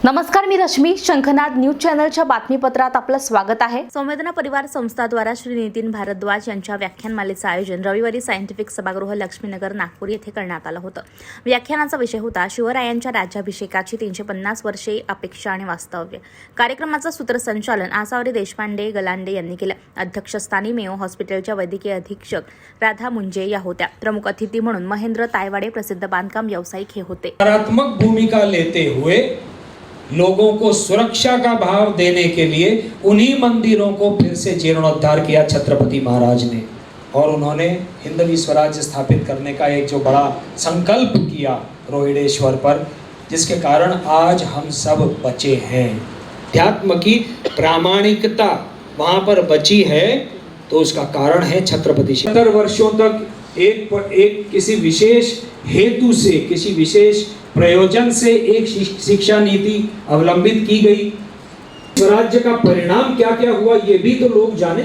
नमस्कार, मी रश्मी. शंखनाद न्यूज चॅनलच्या बातमीपत्रात आपलं स्वागत आहे. संवेदना परिवार संस्था द्वारा श्री नितीन भारद्वाज यांच्या व्याख्यानमालेचं आयोजन रविवारी सायंटिफिक सभागृह लक्ष्मीनगर नागपूर येथे करण्यात आलं होतं. व्याख्यानाचा विषय होता शिवरायांच्या राज्याभिषेकाची 350 वर्षे अपेक्षा आणि वास्तव्य. कार्यक्रमाचं सूत्रसंचालन आसावरी देशपांडे गलांडे यांनी केलं. अध्यक्षस्थानी मेयो हॉस्पिटलच्या वैद्यकीय अधीक्षक राधा मुंजे या होत्या. प्रमुख अतिथी म्हणून महेंद्र तायवाडे प्रसिद्ध बांधकाम व्यावसायिक हे होते. सकारात्मक भूमिका लेते हुए लोगों को सुरक्षा का भाव देने के लिए उन्हीं मंदिरों को फिर से जीर्णोद्धार किया छत्रपति महाराज ने, और उन्होंने हिंदवी स्वराज्य स्थापित करने का एक जो बड़ा संकल्प किया रोहिडेश्वर पर, जिसके कारण आज हम सब बचे हैं। अध्यात्म की प्रामाणिकता वहाँ पर बची है तो उसका कारण है छत्रपति। 70 वर्षों तक एक किसी विशेष हेतु से, किसी विशेष प्रयोजन से एक शिक्षा नीति अवलंबित की गई। स्वराज्य का परिणाम क्या क्या हुआ ये भी तो लोग जाने।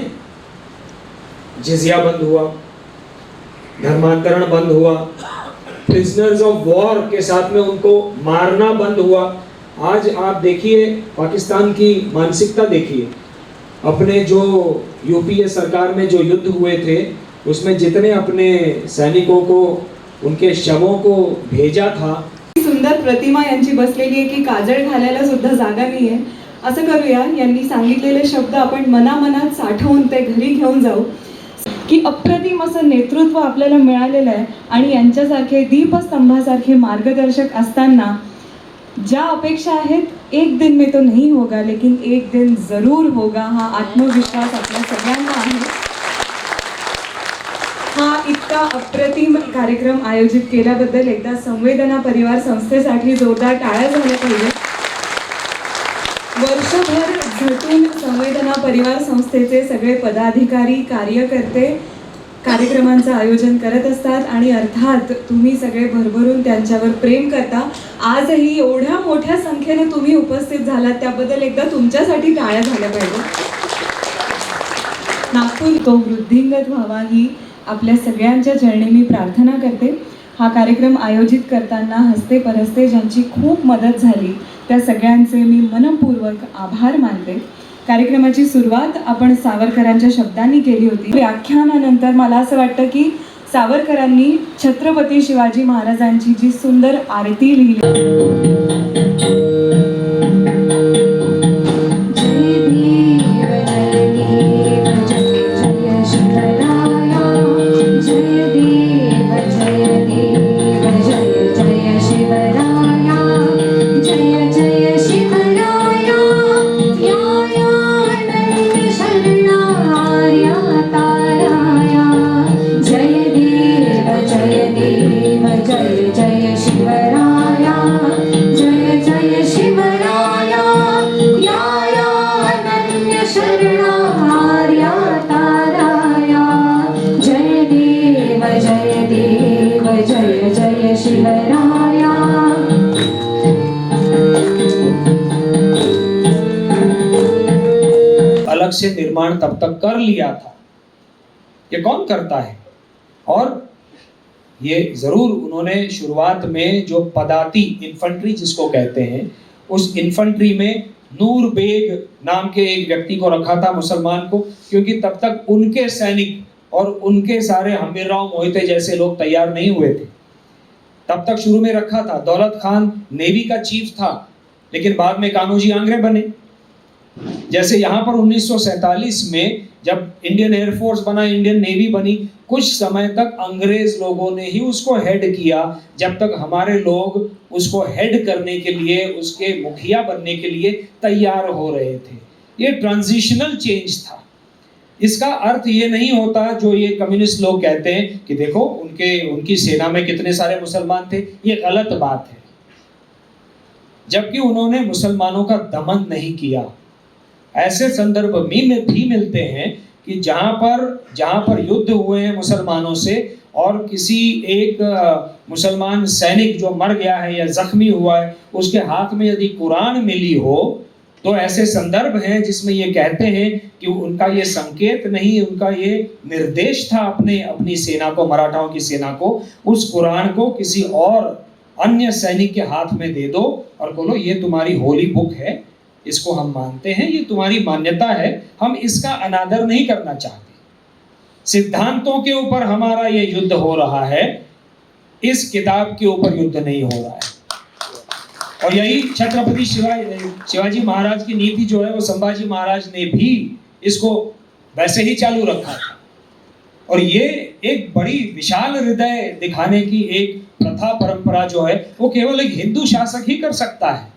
जिजिया बंद हुआ, धर्मांतरण बंद हुआ, प्रिजनर्स ऑफ वॉर के साथ में उनको मारना बंद हुआ। आज आप देखिए पाकिस्तान की मानसिकता देखिए। अपने जो यूपीए सरकार में जो युद्ध हुए थे उसमें जितने अपने सैनिकों को, उनके शवों को भेजा था। सुंदर प्रतिमा यांची बसलेली आहे की काजळ घालायला सुद्धा जागा नाहीये. असं करूया, यांनी सांगितलेले शब्द आपण मनामनात साठवून ते घरी घेऊन जाऊ की अप्रतिम असं नेतृत्व आपल्याला मिळालेलं आहे आणि यांच्यासारखे दीपस्तंभासारखे मार्गदर्शक असताना ज्या अपेक्षा आहेत, एक दिन में तो नहीं होगा लेकिन एक दिन जरूर होगा, हा आत्मविश्वास आपल्या सगळ्यांना आहे. हा इतका अप्रतिम कार्यक्रम आयोजित केल्याबद्दल एकदा संवेदना परिवार संस्थेसाठी जोरदार टाळ्या झाल्या पाहिजे. वर्षभर झटून संवेदना परिवार संस्थेचे सगळे पदाधिकारी, कार्यकर्ते कार्यक्रमांचं आयोजन करत असतात आणि अर्थात तुम्ही सगळे भरभरून त्यांच्यावर प्रेम करता. आजही एवढ्या मोठ्या संख्येने तुम्ही उपस्थित झालात त्याबद्दल एकदा तुमच्यासाठी टाळ्या झाल्या पाहिजे. नागपूर तो वृद्धिंगत व्हावा ही आपल्या सगळ्यांच्या चरणी मी प्रार्थना करते. हा कार्यक्रम आयोजित करताना हस्ते परस्ते ज्यांची खूप मदत झाली त्या सगळ्यांचे मी मनपूर्वक आभार मानते. कार्यक्रमाची सुरुवात आपण सावरकरांच्या शब्दांनी केली होती. व्याख्यानानंतर मला असं वाटतं की सावरकरांनी छत्रपती शिवाजी महाराजांची जी सुंदर आरती लिहिली, अलग से निर्माण तब तक कर लिया था। ये कौन करता है? और ये जरूर उन्होंने शुरुआत में जो पदाती इन्फेंट्री जिसको कहते हैं, उस इन्फेंट्री में नूर बेग नाम के एक व्यक्ति को रखा था, मुसलमान को, क्योंकि तब तक उनके सैनिक और उनके सारे हमीरराव मोहिते जैसे लोग तैयार नहीं हुए थे। तब तक शुरू में रखा था। दौलत खान नेवी का चीफ था, लेकिन बाद में कान्होजी आंग्रे बने। जैसे यहाँ पर 1947 में जब इंडियन एयरफोर्स बना, इंडियन नेवी बनी, कुछ समय तक अंग्रेज लोगों ने ही उसको हेड किया, जब तक हमारे लोग उसको हेड करने के लिए, उसके मुखिया बनने के लिए तैयार हो रहे थे। ये ट्रांजिशनल चेंज था। इसका अर्थ ये नहीं होता जो ये कम्युनिस्ट लोग कहते हैं कि देखो उनकी सेना में कितने सारे मुसलमान थे। ये गलत बात है। जबकि उन्होंने मुसलमानों का दमन नहीं किया। ऐसे संदर्भ में भी मिलते हैं कि जहां पर युद्ध हुए हैं मुसलमानों से, और किसी एक मुसलमान सैनिक जो मर गया है या जख्मी हुआ है उसके हाथ में यदि कुरान मिली हो, तो ऐसे संदर्भ हैं जिसमें ये कहते हैं कि उनका ये संकेत नहीं, उनका ये निर्देश था अपनी सेना को, मराठाओं की सेना को, उस कुरान को किसी और अन्य सैनिक के हाथ में दे दो और बोलो ये तुम्हारी होली बुक है, इसको हम मानते हैं, ये तुम्हारी मान्यता है, हम इसका अनादर नहीं करना चाहते। सिद्धांतों के ऊपर हमारा ये युद्ध हो रहा है, इस किताब के ऊपर युद्ध नहीं हो रहा है। और यही छत्रपति शिवाजी महाराज की नीति जो है वो संभाजी महाराज ने भी इसको वैसे ही चालू रखा था। और ये एक बड़ी विशाल हृदय दिखाने की एक प्रथा परंपरा जो है वो केवल एक हिंदू शासक ही कर सकता है।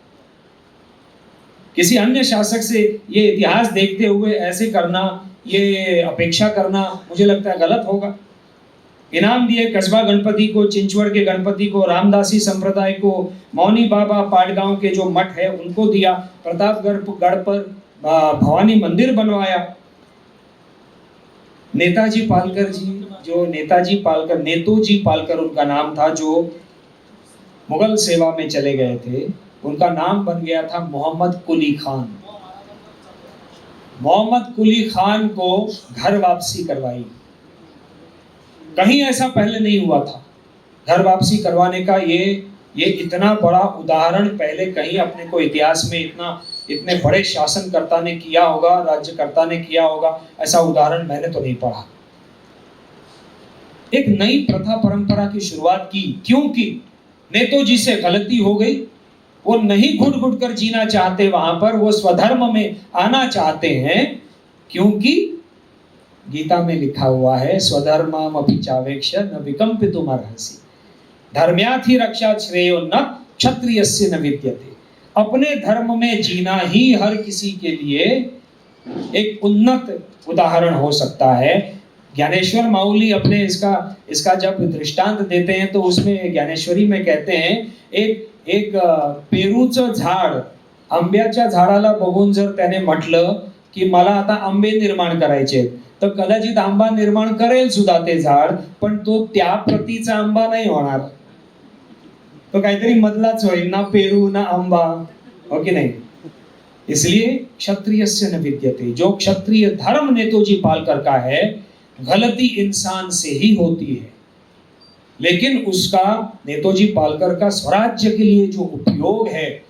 किसी अन्य शासक से ये इतिहास देखते हुए ऐसे करना, ये अपेक्षा करना मुझे लगता है गलत होगा। इनाम दिए कस्बा गणपति को, चिंचवड़ के गणपति को, रामदासी संप्रदाय को, मौनी बाबा पाटगांव के जो मठ है उनको दिया, प्रतापगढ़ पर भवानी मंदिर बनवाया। नेताजी पालकर जी, जो नेतोजी पालकर उनका नाम था, जो मुगल सेवा में चले गए थे, उनका नाम बन गया था मोहम्मद कुली खान। मोहम्मद कुली खान को घर वापसी करवाई। कहीं ऐसा पहले नहीं हुआ था। घर वापसी करवाने का ये इतना बड़ा उदाहरण पहले कहीं अपने को इतिहास में इतने बड़े शासनकर्ता ने किया होगा, राज्यकर्ता ने किया होगा, ऐसा उदाहरण मैंने तो नहीं पढ़ा। एक नई प्रथा परंपरा की शुरुआत की, क्योंकि नेतोजी से गलती हो गई, वो नहीं घुट घुट कर जीना चाहते वहां पर, वो स्वधर्म में आना चाहते हैं, क्योंकि गीता में लिखा हुआ है स्वधर्मम अपि चावेक्ष न विकम्पितुम अर्हसि धर्म्यार्थी रक्षा श्रेयो न क्षत्रियस्य न विद्यते। अपने धर्म में जीना ही हर किसी के लिए एक उन्नत उदाहरण हो सकता है। ज्ञानेश्वर माउली अपने इसका जब दृष्टांत देते हैं तो उसमें ज्ञानेश्वरी में कहते हैं एक पेरूचं झाड, आंब्याच्या झाडाला बघून जर त्याने म्हटलं की मला आता आंबे निर्माण करायचे, तर कदाचित आंबा निर्माण करेल सुद्धा ते झाड, पण तो त्या प्रतीचा आंबा नाही होणार, तो काहीतरी मधलाच होईल, ना पेरू ना आंबा, हो की नहीं। इसलिए क्षत्रियस्य न विद्यते, जो क्षत्रिय धर्म नेतोजी पालकर का है, गलती इंसान से ही होती है, लेकिन उसका नेतोजी पालकर का स्वराज्य के लिए जो उपयोग है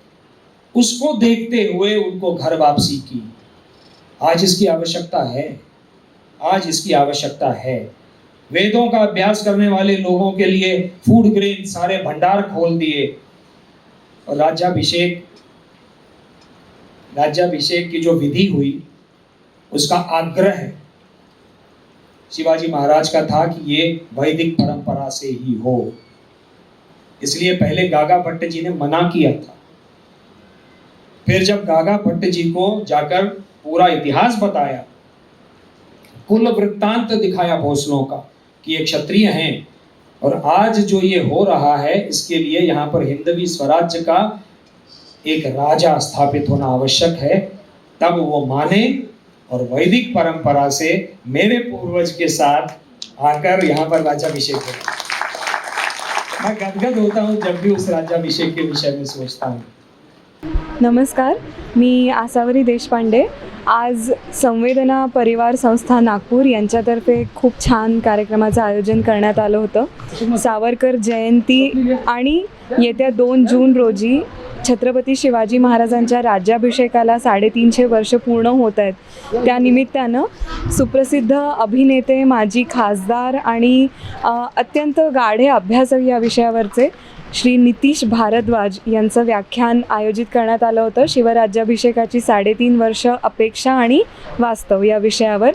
उसको देखते हुए उनको घर वापसी की। आज इसकी आवश्यकता है, आज इसकी आवश्यकता है। वेदों का अभ्यास करने वाले लोगों के लिए फूड ग्रेन सारे भंडार खोल दिए। और राज्याभिषेक की जो विधि हुई उसका आग्रह शिवाजी महाराज का था कि ये वैदिक परंपरा से ही हो। इसलिए पहले गागा भट्ट जी ने मना किया था। फिर जब गागा भट्ट जी को जाकर पूरा इतिहास बताया, कुल वृत्तांत दिखाया भोसलों का कि ये क्षत्रिय हैं, और आज जो ये हो रहा है इसके लिए यहाँ पर हिंदवी स्वराज्य का एक राजा स्थापित होना आवश्यक है, तब वो माने और वैदिक परंपरा से मेरे पूर्वज के साथ आकर यहाँ पर राज्याभिषेक हो। मैं गदगद होता हूँ जब भी उस राज्याभिषेक के विषय में सोचता हूँ। नमस्कार, मी आसावरी देशपांडे। आज संवेदना परिवार संस्था नागपूर यांच्यातर्फे खूप छान कार्यक्रमाचं आयोजन करण्यात आलं होतं। सावरकर जयंती आणि येत्या 2 जून रोजी छत्रपती शिवाजी महाराजांच्या राज्याभिषेकाला 350 वर्ष पूर्ण होत आहेत। त्यानिमित्तानं सुप्रसिद्ध अभिनेते, माजी खासदार आणि अत्यंत गाढे अभ्यासक या विषयावरचे श्री नितीश भारद्वाज यांचं व्याख्यान आयोजित करण्यात आलं होतं। शिवराज्याभिषेकाची 3.5 वर्ष अपेक्षा आणि वास्तव या विषयावर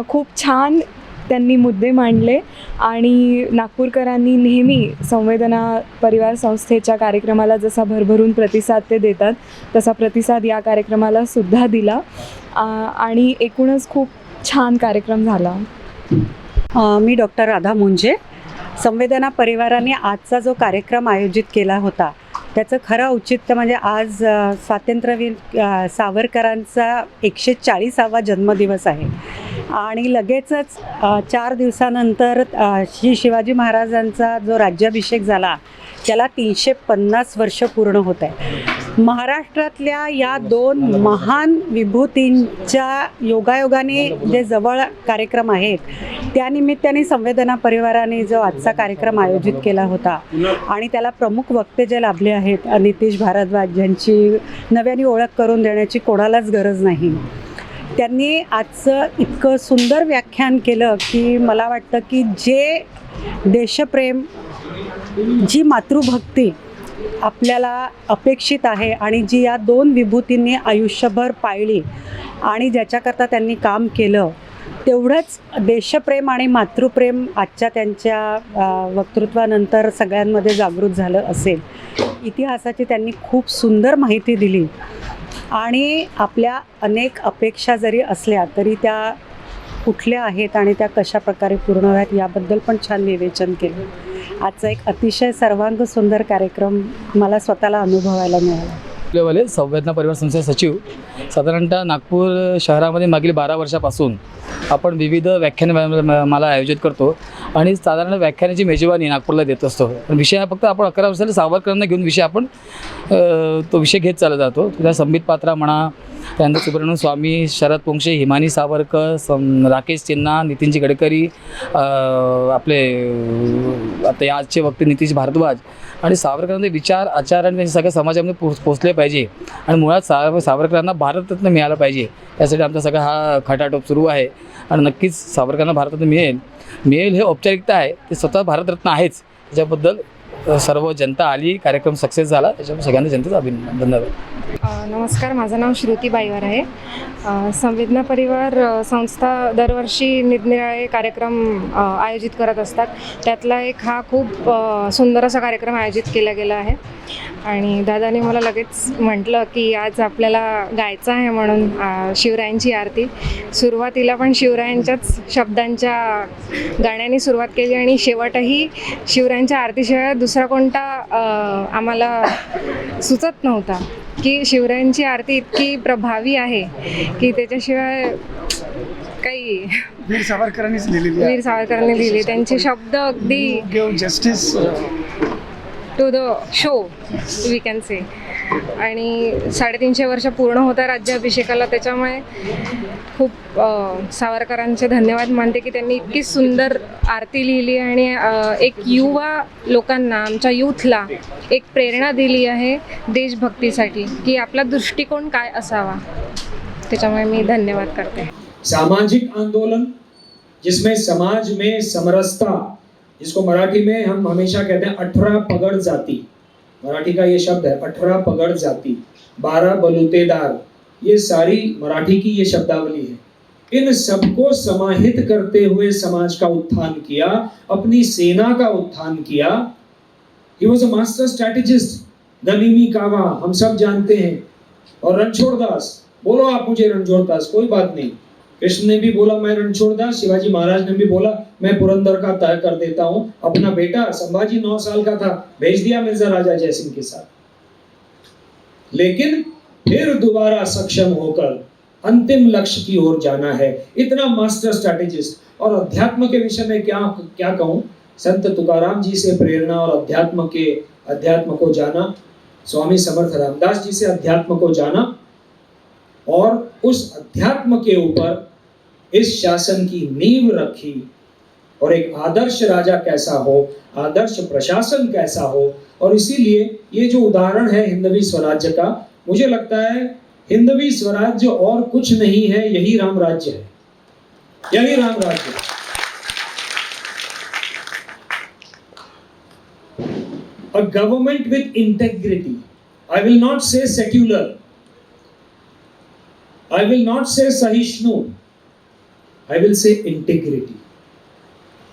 खूप छान त्यांनी मुद्दे मांडले आणि नागपूरकरांनी नेहमी संवेदना परिवार संस्थेच्या कार्यक्रमाला जसा भरभरून प्रतिसाद ते देतात तसा प्रतिसाद या कार्यक्रमाला सुद्धा दिला आणि एकूणच खूप छान कार्यक्रम झाला। मी डॉक्टर राधा मुंजे। संवेदना परिवाराने आजचा जो कार्यक्रम आयोजित केला होता त्याचं खरं औचित्य म्हणजे आज स्वातंत्र्यवीर सावरकरांचा 140वा जन्मदिवस आहे आणि लगेचच 4 दिवसानंतर श्री शिवाजी महाराजांचा जो राज्याभिषेक झाला त्याला 350 वर्ष पूर्ण होत आहे. महाराष्ट्रातल्या या 2 महान विभूतींच्या योगायोगाने जे जवळ कार्यक्रम आहेत त्यानिमित्ताने संवेदना परिवाराने जो आजचा कार्यक्रम आयोजित केला होता आणि त्याला प्रमुख वक्ते जे लाभले आहेत नितीश भारद्वाज ज्यांची नव्याने ओळख करून देण्याची कोणालाच गरज नाही. त्यांनी आजचं इतकं सुंदर व्याख्यान केलं की मला वाटतं की जे देशप्रेम, जी मातृभक्ती आपल्याला अपेक्षित आहे आणि जी या 2 विभूतींनी आयुष्यभर पाळली आणि ज्याच्याकरता त्यांनी काम केलं तेवढंच देशप्रेम आणि मातृप्रेम आजच्या त्यांच्या वक्तृत्वानंतर सगळ्यांमध्ये जागृत झालं असेल. इतिहासाची त्यांनी खूप सुंदर माहिती दिली आणि आपल्या अनेक अपेक्षा जरी असल्या तरी त्या कुठल्या आहेत आणि त्या कशा प्रकारे पूर्ण व्हाव्यात याबद्दल पण छान विवेचन केलं. आजचा एक अतिशय सर्वांग सुंदर कार्यक्रम मला स्वतःला अनुभवायला मिळाला. आपलेवाले संवेदना परिवार संस्थेचे सचिव साधारणतः नागपूर शहरामध्ये मागील 12 वर्षापासून आपण विविध व्याख्यानमाला आयोजित करतो आणि साधारण व्याख्यानाची मेजवानी नागपूरला देत असतो. पण विषय हा फक्त आपण 11 वर्षाला सावरकरांना घेऊन विषय आपण तो विषय घेत चालला जातो. त्या संबित पात्रा म्हणा, त्यानंतर सुब्रमण्यम स्वामी, शरद पोंक्षे, हिमानी सावरकर, राकेश सिन्हा, नितीनजी गडकरी, आपले आता आजचे वक्ते नितीश भारद्वाज आणि सावरकरांचे विचार, आचार आणि त्यांचे सगळ्या समाजामध्ये पोचले पाहिजे आणि मुळात सावरकरांना भारतरत्न मिळालं पाहिजे यासाठी आमचा सगळा हा खटाटोप सुरू आहे. आणि नक्कीच सावरकरांना भारतरत्न मिळेल हे औपचारिकता आहे, ते स्वतः भारतरत्न आहेच. त्याच्याबद्दल सर्व जनता आली, कार्यक्रम सक्सेस झाला, त्याच्यामुळे सगळ्यांना जनतेचं अभिनंदन. धन्यवाद. नमस्कार, माझं नाव श्रुती बाईवार आहे. संवेदना परिवार संस्था दरवर्षी निरनिराळे कार्यक्रम आयोजित करत असतात. त्यातला एक हा खूप सुंदर असा कार्यक्रम आयोजित केला गेला आहे आणि दादाने मला लगेच म्हटलं की आज आपल्याला गायचं आहे म्हणून शिवरायांची आरती. सुरुवातीला पण शिवरायांच्याच शब्दांच्या गाण्याने सुरुवात केली आणि शेवटही शिवरायांच्या आरतीशिवाय दुसरा कोणता आम्हाला सुचत नव्हता की शिवरायांची आरती इतकी प्रभावी आहे की त्याच्याशिवाय काही. वीर सावरकरांनीच लिहिलेली वीर सावरकरांनी लिहिले, त्यांचे शब्द अगदी give justice to the show we can say. आणि 350 वर्ष पूर्ण होता राज्याभिषेकाला, त्याच्यामुळे खूप सावरकरांचे धन्यवाद मानते की त्यांनी इतकी सुंदर आरती लिहिली आणि एक युवा लोकांना, आमच्या यूथला एक प्रेरणा दिली आहे देशभक्तीसाठी की आपला दृष्टिकोन काय असावा. त्याच्यामुळे मी धन्यवाद करते. सामाजिक आंदोलन जिसमें समाज में समरसता, जिसको मराठी में हम हमेशा कहते हैं 18 पगड़ जाति, मराठी का ये शब्द है 18 पगड़ जाति, 12 बलूतेदार, ये सारी मराठी की ये शब्दावली है. इन सबको समाहित करते हुए समाज का उत्थान किया, अपनी सेना का उत्थान किया. He was a master strategist. गनीमी कावा हम सब जानते हैं, और रणछोड़ दास, बोलो आप मुझे रणछोड़ दास, कोई बात नहीं. कृष्ण ने भी बोला मैं रणछोड़ दास, शिवाजी महाराज ने भी बोला मैं पुरंदर का तय कर देता हूं. अपना बेटा संभाजी 9 साल का था, भेज दिया मिर्जा राजा जयसिंह के साथ. लेकिन फिर दोबारा सक्षम होकर अंतिम लक्ष्य की ओर जाना है. इतना मास्टर स्ट्रैटेजिस्ट. और अध्यात्म के विषय में क्या कहूं, संत तुकाराम जी से प्रेरणा और अध्यात्म को जाना, स्वामी समर्थ रामदास जी से अध्यात्म को जाना और उस अध्यात्म के ऊपर इस शासन की नींव रखी. और एक आदर्श राजा कैसा हो, आदर्श प्रशासन कैसा हो. और इसीलिए ये जो उदाहरण है हिंदवी स्वराज्य का, मुझे लगता है हिंदवी स्वराज्य और कुछ नहीं है, यही राम राज्य है, यही राम राज्य है. A government with integrity. I will not say secular. I will not say सहिष्णु. I will say integrity.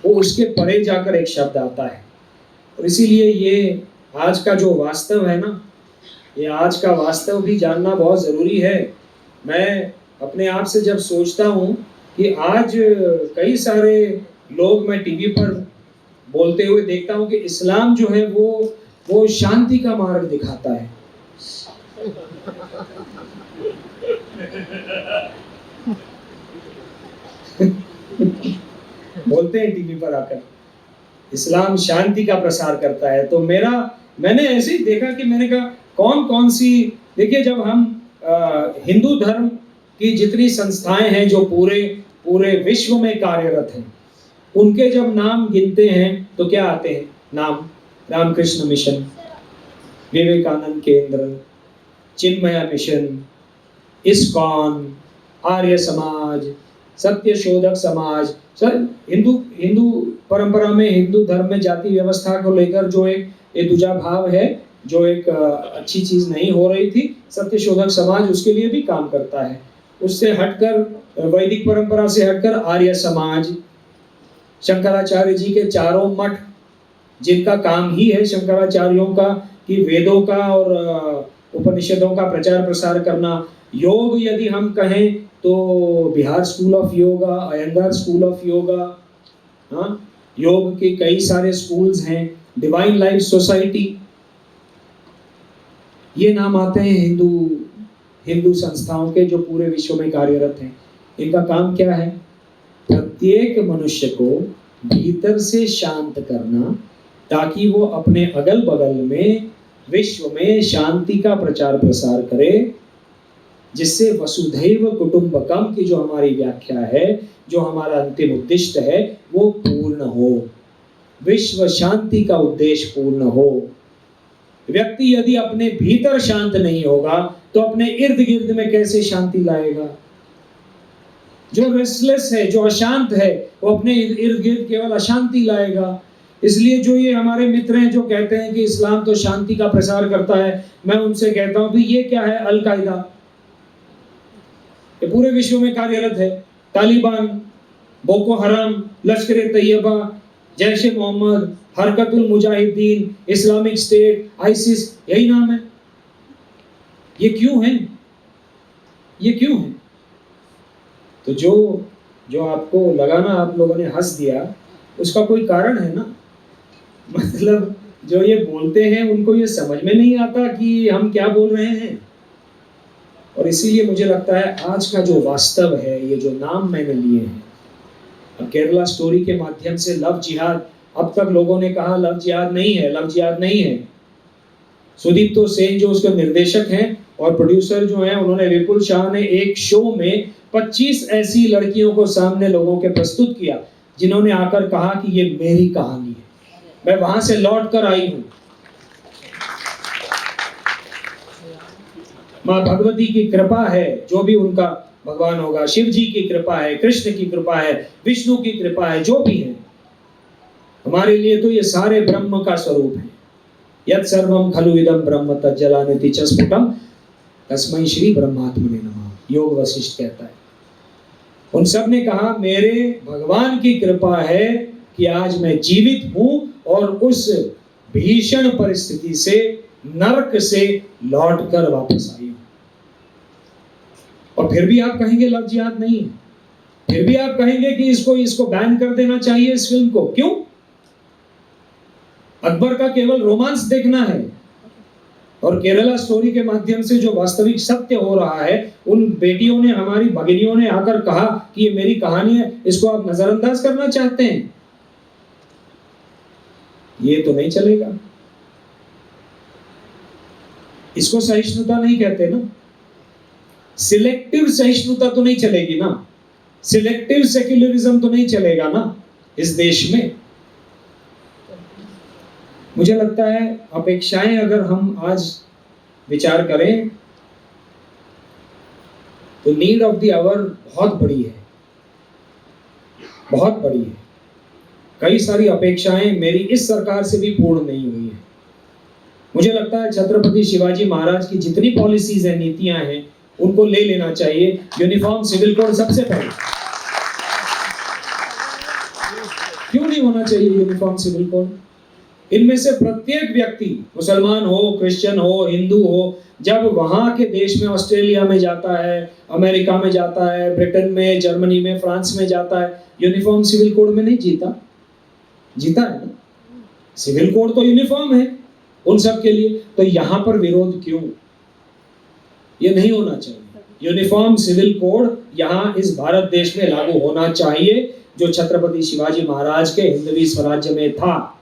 वो उसके परे जाकर एक शब्द आता है. और इसीलिए ये आज का जो वास्तव है ना, ये आज का वास्तव भी जानना बहुत ज़रूरी है. मैं अपने आप से जब सोचता हूँ कि आज कई सारे लोग मैं टीवी पर बोलते हुए देखता हूँ कि इस्लाम जो है वो शांति का मार्ग दिखाता है. होते हैं टीवी पर आकर। इस्लाम शांति का प्रसार करता है। तो मैंने ऐसे ही देखा कि मैंने कहा कौन कौन सी, देखिए जब हम हिंदू धर्म की जितनी संस्थाएं हैं जो पूरे विश्व में कार्यरत हैं, उनके जब नाम गिनते हैं तो क्या आते हैं नाम? रामकृष्ण मिशन, विवेकानंद केंद्र, चिन्मया मिशन, इस्कॉन, आर्य समाज, सत्य शोधक समाज। सर हिंदू परंपरा में, हिंदू धर्म में जाति व्यवस्था को लेकर जो एक दूजा भाव है, जो एक अच्छी चीज नहीं हो रही थी, सत्य शोधक समाज उसके लिए भी काम करता है। उससे हटकर, वैदिक परंपरा से हटकर आर्य समाज, शंकराचार्य जी के चारों मठ, जिनका काम ही है शंकराचार्यों का कि वेदों का और उपनिषदों का प्रचार प्रसार करना। योग यदि हम कहें तो Bihar school of yoga, Iyengar school of yoga, हाँ, योग के कई सारे स्कूल्स हैं, डिवाइन लाइफ सोसाइटी, ये नाम आते हैं हिंदू संस्थाओं के जो पूरे विश्व में कार्यरत हैं। इनका काम क्या है? प्रत्येक मनुष्य को भीतर से शांत करना, ताकि वो अपने अगल बगल में विश्व में शांति का प्रचार प्रसार करे, जिससे वसुधैव कुटुंबकम की जो हमारी व्याख्या है, जो हमारा अंतिम उद्देश्य है, वो पूर्ण हो, विश्व शांति का उद्देश्य पूर्ण हो। व्यक्ति यदि अपने भीतर शांत नहीं होगा तो अपने इर्द गिर्द में कैसे शांति लाएगा? जो रेस्टलेस है, जो अशांत है, वो अपने इर्द गिर्द केवल अशांति लाएगा। इसलिए जो ये हमारे मित्र हैं जो कहते हैं कि इस्लाम तो शांति का प्रसार करता है, मैं उनसे कहता हूं भी ये क्या है? अल कायदा, ये पूरे विश्व में कार्यरत है। Taliban, Boko Haram, Lashkar Taiba, Jaish e Mohammed, Harkatul Mujahideen, Islamic State, ISIS, यही नाम है। ये क्यों है? ये क्यों है? तो जो आपको लगा ना, आप लोगों ने हंस दिया, उसका कोई कारण है ना। मतलब जो ये बोलते हैं उनको ये समझ में नहीं आता कि हम क्या बोल रहे हैं। और इसीलिए मुझे लगता है आज का जो वास्तव है, ये जो नाम मैंने लिए हैं, केरला स्टोरी के माध्यम से लव जिहाद, अब तक लोगों ने कहा लव जिहाद नहीं है, लव जिहाद नहीं है। सुदीप्तो सेन जो उसके निर्देशक हैं और प्रोड्यूसर जो हैं, उन्होंने विपुल शाह ने एक शो में 25 ऐसी लड़कियों को सामने लोगों के प्रस्तुत किया जिन्होंने आकर कहा कि ये मेरी कहानी है, मैं वहां से लौट कर आई हूं। माँ भगवती की कृपा है, जो भी उनका भगवान होगा, शिव जी की कृपा है, कृष्ण की कृपा है, विष्णु की कृपा है, जो भी है, हमारे लिए तो ये सारे ब्रह्म का स्वरूप है। यत् सर्वम खलु इदं ब्रह्म तज्जलानिति च स्फुटम तस्मै श्री ब्रह्मात्मने नमः, योग वशिष्ठ कहता है। उन सब ने कहा मेरे भगवान की कृपा है कि आज मैं जीवित हूं और उस भीषण परिस्थिति से, नरक से लौटकर वापस आई हूं। और फिर भी आप कहेंगे लव जिहाद नहीं है, फिर भी आप कहेंगे कि इसको बैन कर देना चाहिए इस फिल्म को। क्यों? अकबर का केवल रोमांस देखना है और केरला स्टोरी के माध्यम से जो वास्तविक सत्य हो रहा है, उन बेटियों ने, हमारी भगिनियों ने आकर कहा कि ये मेरी कहानी है, इसको आप नजरअंदाज करना चाहते हैं, ये तो नहीं चलेगा। इसको सहिष्णुता नहीं कहते ना, सिलेक्टिव सहिष्णुता तो नहीं चलेगी ना, सिलेक्टिव सेक्युलरिज्म तो नहीं चलेगा ना इस देश में। मुझे लगता है अपेक्षाएं अगर हम आज विचार करें तो नीड ऑफ द आवर बहुत बड़ी है, बहुत बड़ी है। कई सारी अपेक्षाएं मेरी इस सरकार से भी पूर्ण नहीं हुई है। मुझे लगता है छत्रपति शिवाजी महाराज की जितनी पॉलिसीज हैं, नीतियां हैं, उनको ले लेना चाहिए। यूनिफॉर्म सिविल कोड सबसे पहले, क्यों नहीं होना चाहिए यूनिफॉर्म सिविल कोड? इनमें से प्रत्येक व्यक्ति, मुसलमान हो, क्रिश्चियन हो, हिंदू हो, जब वहां के देश में, ऑस्ट्रेलिया में जाता है, अमेरिका में जाता है, ब्रिटेन में, जर्मनी में, फ्रांस में जाता है, यूनिफॉर्म सिविल कोड में नहीं जीता है ना। सिविल कोड तो यूनिफॉर्म है उन सब के लिए, तो यहां पर विरोध क्यों? ये नहीं होना चाहिए। यूनिफॉर्म सिविल कोड यहां इस भारत देश में लागू होना चाहिए, जो छत्रपति शिवाजी महाराज के हिंदवी स्वराज्य में था।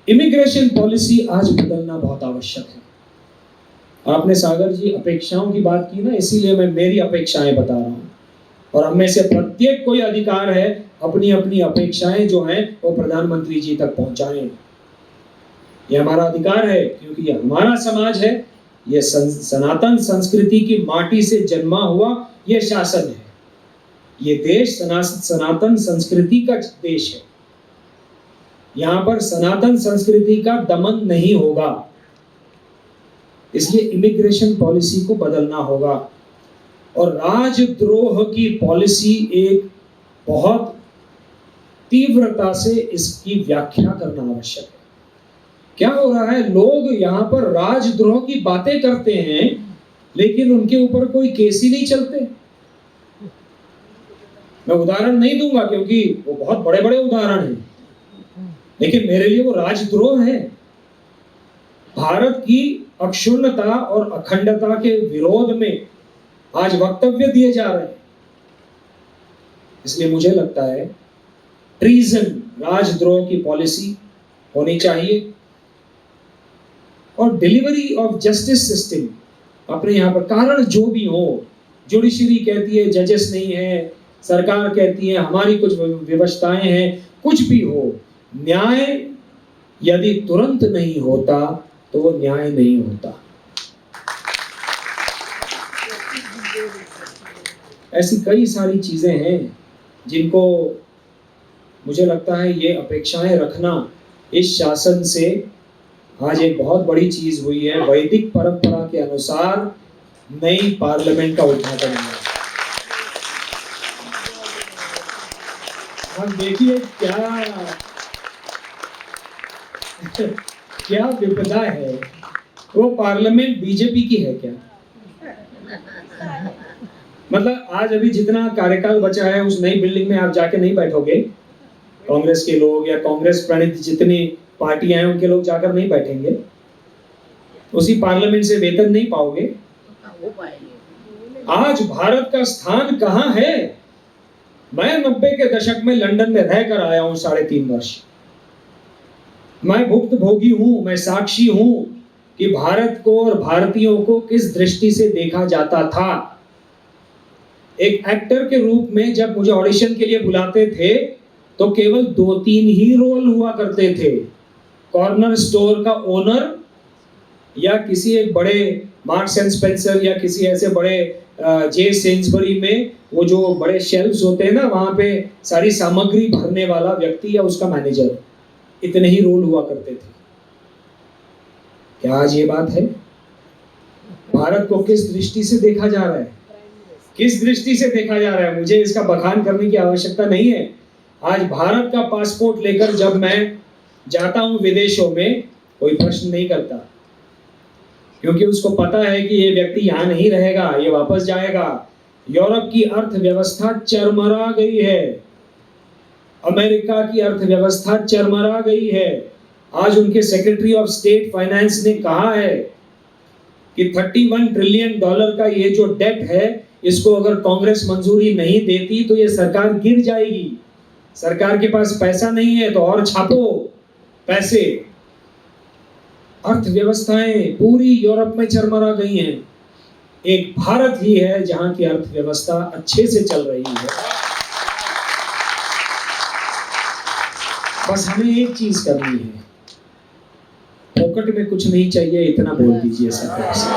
इमिग्रेशन पॉलिसी आज बदलना बहुत आवश्यक है। आपने सागर जी अपेक्षाओं की बात की ना, इसीलिए मैं मेरी अपेक्षाएं बता रहा हूं। और हम में से प्रत्येक कोई अधिकार है अपनी अपनी अपेक्षाएं जो हैं वो प्रधानमंत्री जी तक पहुंचाएं। ये हमारा अधिकार है, क्योंकि ये हमारा समाज है, ये सनातन संस्कृति की माटी से जन्मा हुआ ये शासन है। ये देश सनातन संस्कृति का देश है। यहाँ पर सनातन संस्कृति का दमन नहीं होगा, इसलिए इमिग्रेशन पॉलिसी को बदलना होगा। और राजद्रोह की पॉलिसी एक बहुत तीव्रता से इसकी व्याख्या करना आवश्यक है। क्या हो रहा है, लोग यहाँ पर राजद्रोह की बातें करते हैं लेकिन उनके ऊपर कोई केस ही नहीं चलते। मैं उदाहरण नहीं दूंगा क्योंकि वो बहुत बड़े बड़े उदाहरण हैं, लेकिन मेरे लिए वो राजद्रोह है। भारत की अक्षुण्णता और अखंडता के विरोध में आज वक्तव्य दिए जा रहे हैं। इसलिए मुझे लगता है ट्रीजन, राजद्रोह की पॉलिसी होनी चाहिए। और डिलीवरी ऑफ जस्टिस सिस्टम अपने यहाँ पर, कारण जो भी हो, जुडिशरी कहती है जजेस नहीं है, सरकार कहती है हमारी कुछ व्यवस्थाएं हैं, कुछ भी हो, न्याय यदि तुरंत नहीं होता तो वो न्याय नहीं होता। ऐसी कई सारी चीजें हैं जिनको मुझे लगता है ये अपेक्षाएं रखना इस शासन से आज एक बहुत बड़ी चीज हुई है। वैदिक परंपरा के अनुसार नई पार्लियामेंट का उद्घाटन हुआ। हम देखिए क्या विपदा है। वो पार्लियामेंट बीजेपी की है क्या? मतलब आज अभी जितना कार्यकाल बचा है उस नई बिल्डिंग में आप जाके नहीं बैठोगे। कांग्रेस के लोग या कांग्रेस प्रणीत जितनी पार्टियां हैं उनके लोग जाकर नहीं बैठेंगे, उसी पार्लियामेंट से वेतन नहीं पाओगे। आज भारत का स्थान कहां है? मैं 90 के दशक में लंदन में रहकर आया हूं 3.5 वर्ष। मैं भुक्तभोगी हूं, मैं साक्षी हूं कि भारत को और भारतीयों को किस दृष्टि से देखा जाता था। एक एक्टर के रूप में जब मुझे ऑडिशन के लिए बुलाते थे तो केवल 2-3 ही रोल हुआ करते थे। कॉर्नर स्टोर का ओनर या किसी एक बड़े मार्क्स एंड स्पेंसर या किसी ऐसे बड़े जे सेन्सबरी में वो जो बड़े शेल्फ्स होते हैं ना, वहां पे सारी सामग्री भरने वाला व्यक्ति या उसका मैनेजर, इतने ही रोल हुआ करते थे। क्या आज ये बात है? भारत को किस दृष्टि से देखा जा रहा है? किस दृष्टि से देखा जा रहा है? मुझे इसका बखान करने की आवश्यकता नहीं है। आज भारत का पासपोर्ट लेकर जब मैं जाता हूं विदेशों में, कोई प्रश्न नहीं करता, क्योंकि उसको पता है कि ये व्यक्ति यहाँ नहीं रहेगा, ये वापस जाएगा। यूरोप की अर्थव्यवस्था चरमरा गई है, अमेरिका की अर्थव्यवस्था चरमरा गई है। आज उनके सेक्रेटरी ऑफ स्टेट फाइनेंस ने कहा है कि $31 ट्रिलियन का ये जो डेट है, इसको अगर कांग्रेस मंजूरी नहीं देती तो ये सरकार गिर जाएगी। सरकार के पास पैसा नहीं है तो और छापो पैसे। अर्थव्यवस्थाएं पूरी यूरोप में चरमरा गई हैं, एक भारत ही है जहां की अर्थव्यवस्था अच्छे से चल रही है। बस हमें एक चीज करनी है, पॉकेट में कुछ नहीं चाहिए, इतना बोल दीजिए सरकार से।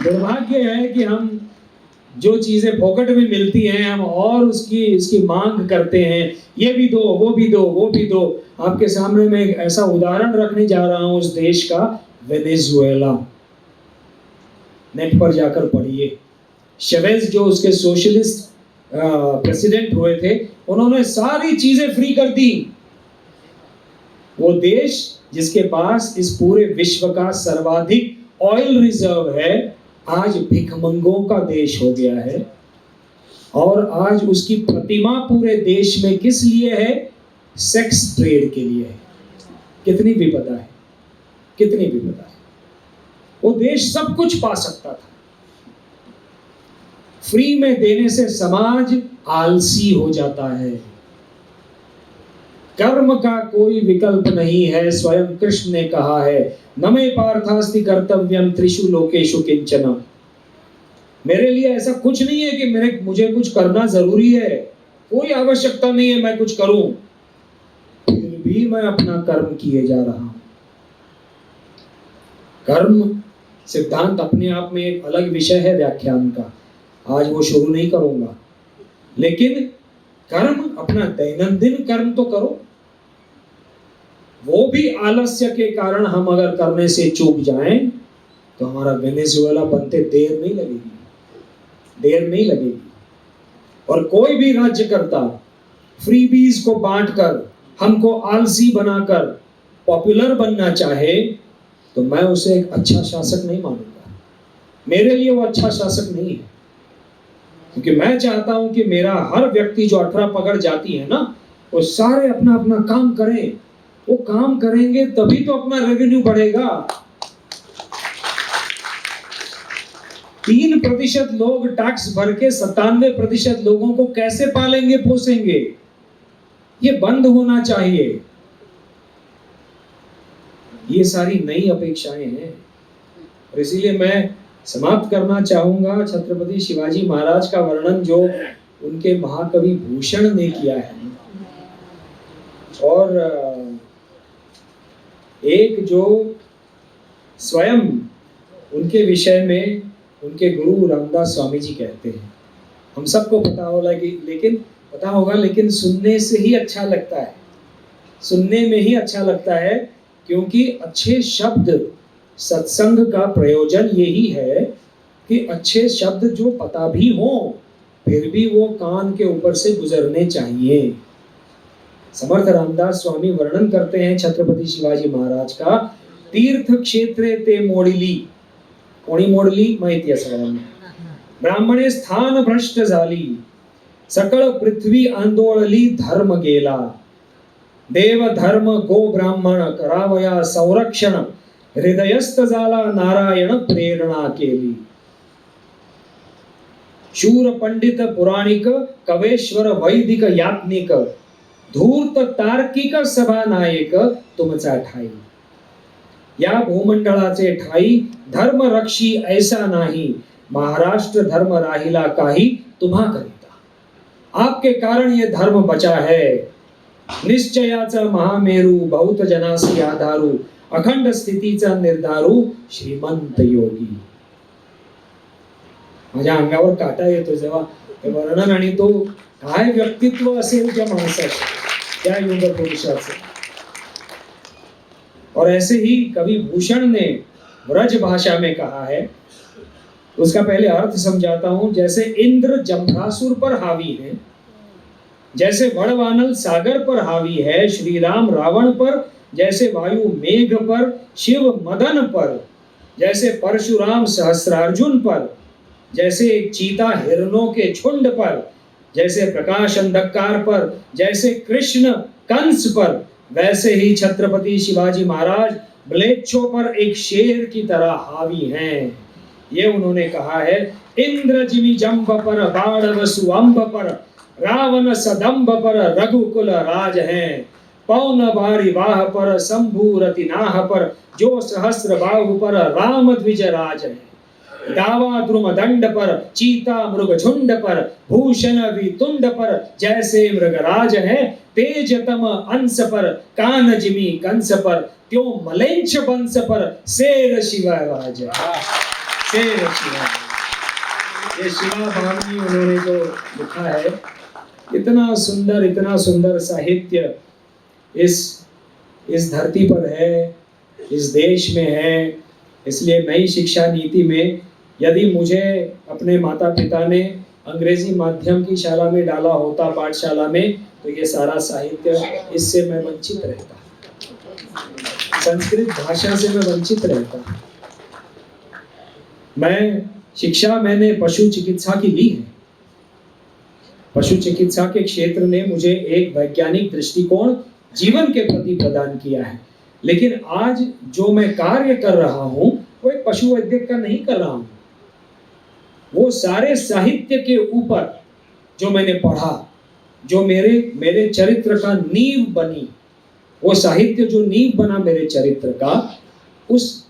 दुर्भाग्य है कि हम जो चीजें पॉकेट में मिलती हैं हम और उसकी मांग करते हैं, ये भी दो, वो भी दो, वो भी दो। आपके सामने मैं एक ऐसा उदाहरण रखने जा रहा हूं उस देश का, वेनेजुएला। नेट पर जाकर पढ़िए। शेवेज जो उसके सोशलिस्ट प्रेसिडेंट हुए थे, उन्होंने सारी चीजें फ्री कर दी। वो देश जिसके पास इस पूरे विश्व का सर्वाधिक ऑयल रिजर्व है, आज भिखमंगों का देश हो गया है। और आज उसकी प्रतिमा पूरे देश में किस लिए है? सेक्स ट्रेड के लिए है। कितनी विपदा है, कितनी विपदा है। वो देश सब कुछ पा सकता था, फ्री में देने से समाज आलसी हो जाता है। कर्म का कोई विकल्प नहीं है, स्वयं कृष्ण ने कहा है, न मे पार्थास्ति कर्तव्यम त्रिषु लोकेषु किंचन। मेरे लिए ऐसा कुछ नहीं है कि मुझे कुछ करना जरूरी है, कोई आवश्यकता नहीं है मैं कुछ करूं, फिर भी मैं अपना कर्म किए जा रहा हूं। कर्म सिद्धांत अपने आप में एक अलग विषय है व्याख्यान का, आज वो शुरू नहीं करूंगा, लेकिन कर्म अपना दैनंदिन कर्म तो करो। वो भी आलस्य के कारण हम अगर करने से चूक जाएं तो हमारा वेनेजुएला बनते देर नहीं लगेगी। और कोई भी राज्य करता फ्रीबीज को बांटकर हमको आलसी बनाकर पॉपुलर बनना चाहे तो मैं उसे एक अच्छा शासक नहीं मानूंगा। मेरे लिए वो अच्छा शासक नहीं है, क्योंकि मैं चाहता हूं कि मेरा हर व्यक्ति जो 18 पकड़ जाती है ना, वो सारे अपना अपना काम करें। वो काम करेंगे तभी तो अपना रेवेन्यू बढ़ेगा। 3% लोग टैक्स भर के 97% लोगों को कैसे पालेंगे पोसेंगे? ये बंद होना चाहिए। ये सारी नई अपेक्षाएं हैं और इसीलिए मैं समाप्त करना चाहूंगा छत्रपति शिवाजी महाराज का वर्णन जो उनके महाकवि भूषण ने किया है। और एक जो स्वयं उनके विषय में उनके गुरु रामदास स्वामी जी कहते हैं, हम सबको पता होगा लेकिन सुनने से ही अच्छा लगता है, सुनने में ही अच्छा लगता है, क्योंकि अच्छे शब्द, सत्संग का प्रयोजन यही है कि अच्छे शब्द जो पता भी हो फिर भी वो कान के ऊपर से गुजरने चाहिए। समर्थ रामदास स्वामी वर्णन करते हैं छत्रपति शिवाजी महाराज का, तीर्थ क्षेत्रे ते मोडिली, कोणी मोडली माहिती आहे सगळ्यांना, ब्राह्मणे स्थान भ्रष्ट झाली, सकळ पृथ्वी आंदोळली, धर्म गेला, देव धर्म गो ब्राह्मण करावया संरक्षण, हृदयस्थ झाला नारायण प्रेरणा केली। शूर पंडित पुराणिक, कवेश्वर वैदिक याज्ञिक, धूर्त तार्किक सभानायक तुमचा ठाई, या भूमंडळाचे ठाई धर्म रक्षी ऐसा नाही, महाराष्ट्र धर्म राहिला काही तुम्हा करिता, आपके कारण ये धर्म बचा है, निश्चयाचा महामेरू, बहुत जनासी आधारू, अखंड स्थितीचा निर्धारू, श्रीमंत योगी। माझ्या अंगावर काटा येतो जेव्हा हे वर्णन, आणि तो काय व्यक्तित्व असेल त्या माणसाचं, त्या युग पुरुषाचं। और ऐसे ही कवि भूषण ने ब्रज भाषा में कहा है, उसका पहले अर्थ समझाता हूं। जैसे इंद्र जम्भासुर पर हावी है, जैसे वड़वानल सागर पर हावी है, श्री राम रावण पर, जैसे वायु मेघ पर, शिव मदन पर, जैसे परशुराम सहस्रार्जुन पर, जैसे चीता हिरणों के झुंड पर, जैसे प्रकाश अंधकार पर, जैसे कृष्ण कंस पर, वैसे ही छत्रपति शिवाजी महाराज म्लेच्छों पर एक शेर की तरह हावी हैं। ये उन्होंने कहा है, इंद्र जिमि जंब पर, बाण सुअंब पर, रावण सदंब पर, रघुकुल राज हैं, पौन बारी वाह पर, शंभु रतिनाह पर, जो सहस्र बाहु पर, राम द्विज राज है, दावा द्रुम दंड पर, चीता मृग झुंड पर, भूषण वितुंड पर, जैसे मृगराज है, तेजतम अंश पर, कान जिमी कंस पर, त्यो मलेंच वंश पर, शेर शिवाराज, शेर शिवा। ये शिवा भावनी उन्होंने जो लिखा है, इतना सुंदर साहित्य इस धरती पर है, इस देश में है। इसलिए नई शिक्षा नीति में यदि मुझे अपने माता पिता ने अंग्रेजी माध्यम की शाला में डाला होता, पाठशाला में, तो ये सारा साहित्य, इससे मैं वंचित रहता, संस्कृत भाषा से मैं वंचित रहता। मैंने पशु चिकित्सा की ली है। पशु चिकित्सा के क्षेत्र ने मुझे एक वैज्ञानिक दृष्टिकोण जीवन के प्रति प्रदान किया है, लेकिन आज जो मैं कार्य कर रहा हूं वो एक पशु वैद्य का नहीं कर रहा हूं। वो सारे साहित्य के ऊपर जो मैंने पढ़ा, जो मेरे चरित्र का नींव बनी, वो साहित्य जो नींव बना मेरे चरित्र का, उस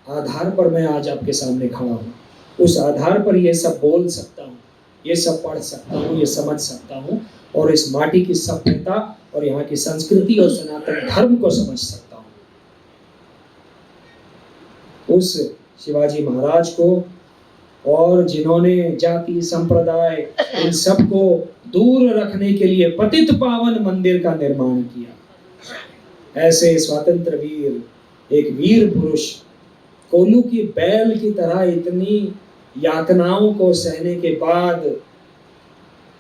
आधार पर मैं आज आपके सामने खड़ा हूँ। उस आधार पर ये सब बोल सकता हूँ, ये सब पढ़ सकता हूँ, ये समझ सकता हूँ और इस माटी की सभ्यता और यहाँ की संस्कृति और सनातन धर्म को समझ सकता हूँ। उस शिवाजी महाराज को और जिन्होंने जाति संप्रदाय इन सब को दूर रखने के लिए पतित पावन मंदिर का निर्माण किया, ऐसे स्वतंत्र वीर, एक वीर पुरुष कोल्लू की बैल की तरह इतनी यातनाओं को सहने के बाद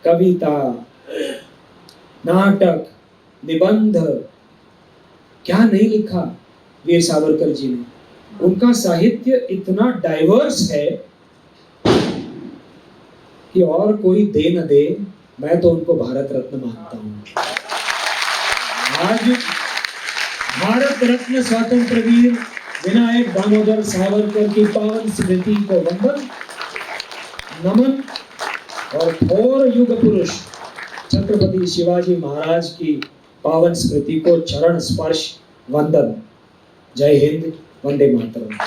कविता, नाटक, निबंध क्या नहीं लिखा वीर सावरकर जी ने। उनका साहित्य इतना डाइवर्स है कि और कोई दे न दे, मैं तो उनको भारत रत्न मानता हूं। आज भारत रत्न स्वतंत्र वीर विनायक दामोदर सावरकर की पावन स्मृति को वंदन, नमन और घोर युग पुरुष छत्रपति शिवाजी महाराज की पावन स्मृति को चरण स्पर्श वंदन। जय हिंद, वंदे मातरम।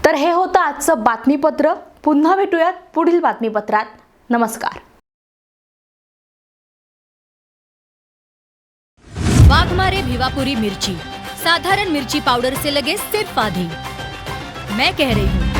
तर हे होतं आजचं बातमीपत्र. पुन्हा भेटूयात पुढील बातमीपत्रात. नमस्कार. वाघमारे भिवापुरी मिर्ची, साधारण मिर्ची पाउडर से लगे सिर्फ आधी। मैं कह रही हूँ